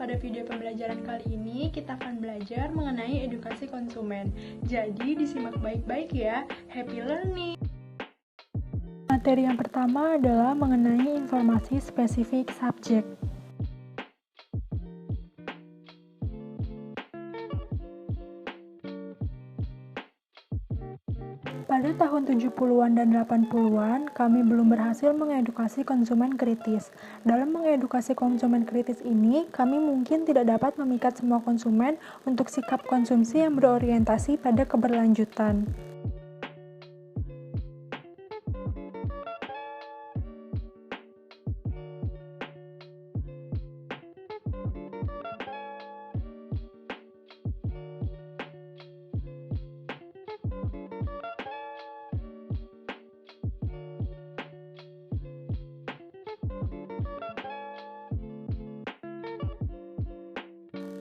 Pada video pembelajaran kali ini, kita akan belajar mengenai edukasi konsumen. Jadi, disimak baik-baik ya. Happy learning! Materi yang pertama adalah mengenai informasi spesifik subjek. Pada tahun 70-an dan 80-an, kami belum berhasil mengedukasi konsumen kritis. Dalam mengedukasi konsumen kritis ini, kami mungkin tidak dapat memikat semua konsumen untuk sikap konsumsi yang berorientasi pada keberlanjutan.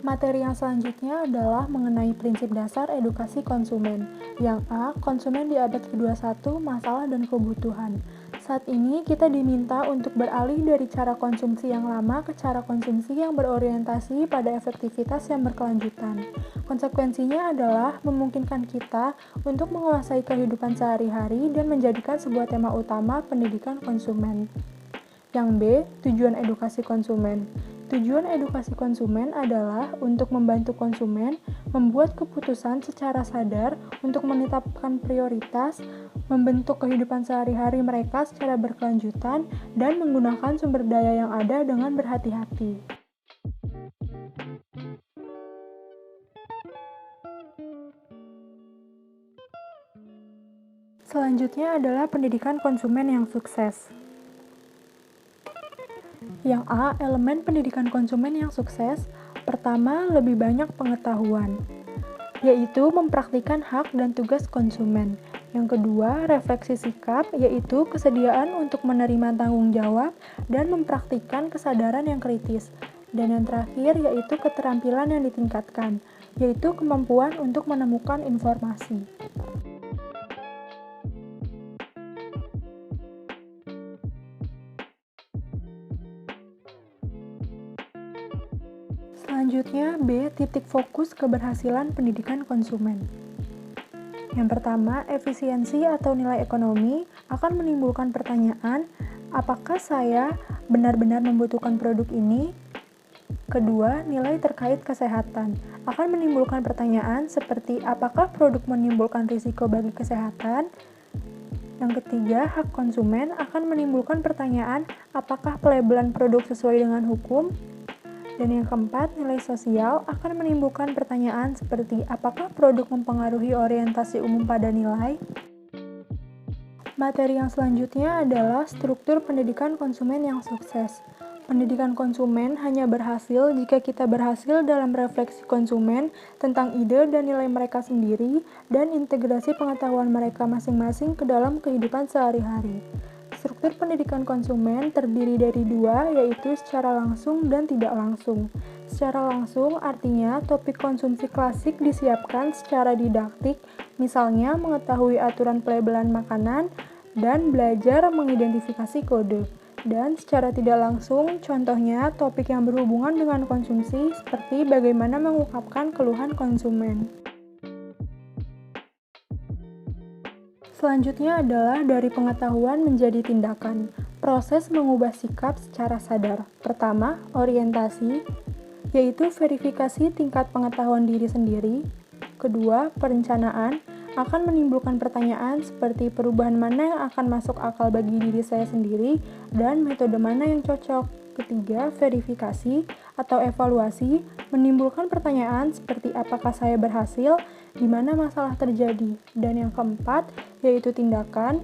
Materi yang selanjutnya adalah mengenai prinsip dasar edukasi konsumen. Yang A, konsumen di abad ke-21, masalah dan kebutuhan. Saat ini kita diminta untuk beralih dari cara konsumsi yang lama ke cara konsumsi yang berorientasi pada efektivitas yang berkelanjutan. Konsekuensinya adalah memungkinkan kita untuk menguasai kehidupan sehari-hari dan menjadikan sebuah tema utama pendidikan konsumen. Yang B, tujuan edukasi konsumen. Tujuan edukasi konsumen adalah untuk membantu konsumen membuat keputusan secara sadar untuk menetapkan prioritas, membentuk kehidupan sehari-hari mereka secara berkelanjutan, dan menggunakan sumber daya yang ada dengan berhati-hati. Selanjutnya adalah pendidikan konsumen yang sukses. Yang A, elemen pendidikan konsumen yang sukses. Pertama, lebih banyak pengetahuan, yaitu mempraktikkan hak dan tugas konsumen. Yang kedua, refleksi sikap, yaitu kesediaan untuk menerima tanggung jawab dan mempraktikkan kesadaran yang kritis. Dan yang terakhir, yaitu keterampilan yang ditingkatkan, yaitu kemampuan untuk menemukan informasi. Selanjutnya, B. Titik fokus keberhasilan pendidikan konsumen. Yang pertama, efisiensi atau nilai ekonomi akan menimbulkan pertanyaan, apakah saya benar-benar membutuhkan produk ini? Kedua, nilai terkait kesehatan akan menimbulkan pertanyaan seperti apakah produk menimbulkan risiko bagi kesehatan? Yang ketiga, hak konsumen akan menimbulkan pertanyaan apakah pelabelan produk sesuai dengan hukum? Dan yang keempat, nilai sosial akan menimbulkan pertanyaan seperti apakah produk mempengaruhi orientasi umum pada nilai? Materi yang selanjutnya adalah struktur pendidikan konsumen yang sukses. Pendidikan konsumen hanya berhasil jika kita berhasil dalam refleksi konsumen tentang ide dan nilai mereka sendiri dan integrasi pengetahuan mereka masing-masing ke dalam kehidupan sehari-hari. Struktur pendidikan konsumen terdiri dari dua, yaitu secara langsung dan tidak langsung. Secara langsung artinya topik konsumsi klasik disiapkan secara didaktik, misalnya mengetahui aturan pelabelan makanan dan belajar mengidentifikasi kode. Dan secara tidak langsung, contohnya topik yang berhubungan dengan konsumsi seperti bagaimana mengungkapkan keluhan konsumen. Selanjutnya adalah dari pengetahuan menjadi tindakan. Proses mengubah sikap secara sadar. Pertama, orientasi, yaitu verifikasi tingkat pengetahuan diri sendiri. Kedua, perencanaan, akan menimbulkan pertanyaan seperti perubahan mana yang akan masuk akal bagi diri saya sendiri dan metode mana yang cocok. Ketiga, verifikasi atau evaluasi menimbulkan pertanyaan seperti apakah saya berhasil, di mana masalah terjadi. Dan yang keempat, yaitu tindakan,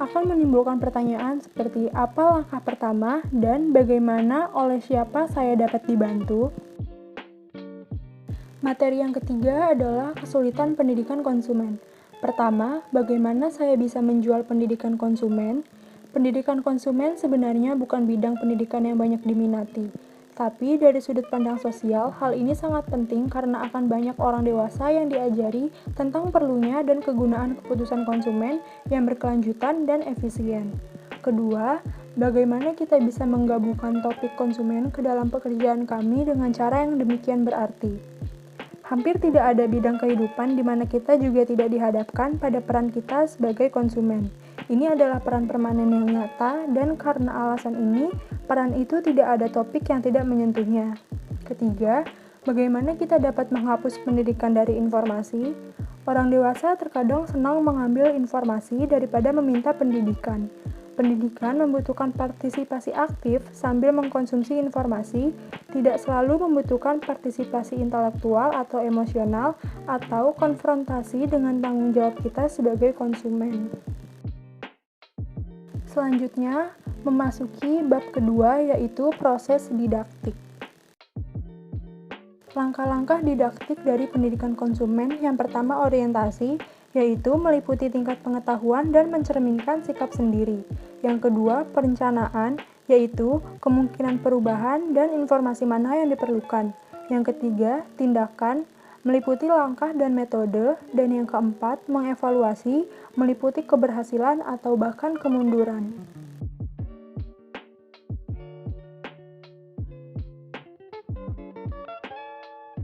akan menimbulkan pertanyaan seperti apa langkah pertama dan bagaimana oleh siapa saya dapat dibantu. Materi yang ketiga adalah kesulitan pendidikan konsumen. Pertama, bagaimana saya bisa menjual pendidikan konsumen? Pendidikan konsumen sebenarnya bukan bidang pendidikan yang banyak diminati. Tapi dari sudut pandang sosial, hal ini sangat penting karena akan banyak orang dewasa yang diajari tentang perlunya dan kegunaan keputusan konsumen yang berkelanjutan dan efisien. Kedua, Bagaimana kita bisa menggabungkan topik konsumen ke dalam pekerjaan kami dengan cara yang demikian berarti? Hampir tidak ada bidang kehidupan di mana kita juga tidak dihadapkan pada peran kita sebagai konsumen. Ini adalah peran permanen yang nyata, dan karena alasan ini, peran itu tidak ada topik yang tidak menyentuhnya. Ketiga, bagaimana kita dapat menghapus pendidikan dari informasi? Orang dewasa terkadang senang mengambil informasi daripada meminta pendidikan. Pendidikan membutuhkan partisipasi aktif sambil mengkonsumsi informasi, tidak selalu membutuhkan partisipasi intelektual atau emosional, atau konfrontasi dengan tanggung jawab kita sebagai konsumen. Selanjutnya, memasuki bab kedua, yaitu proses didaktik. Langkah-langkah didaktik dari pendidikan konsumen yang pertama orientasi, yaitu meliputi tingkat pengetahuan dan mencerminkan sikap sendiri. Yang kedua, perencanaan, yaitu kemungkinan perubahan dan informasi mana yang diperlukan. Yang ketiga, tindakan, meliputi langkah dan metode. Dan yang keempat, mengevaluasi, meliputi keberhasilan atau bahkan kemunduran.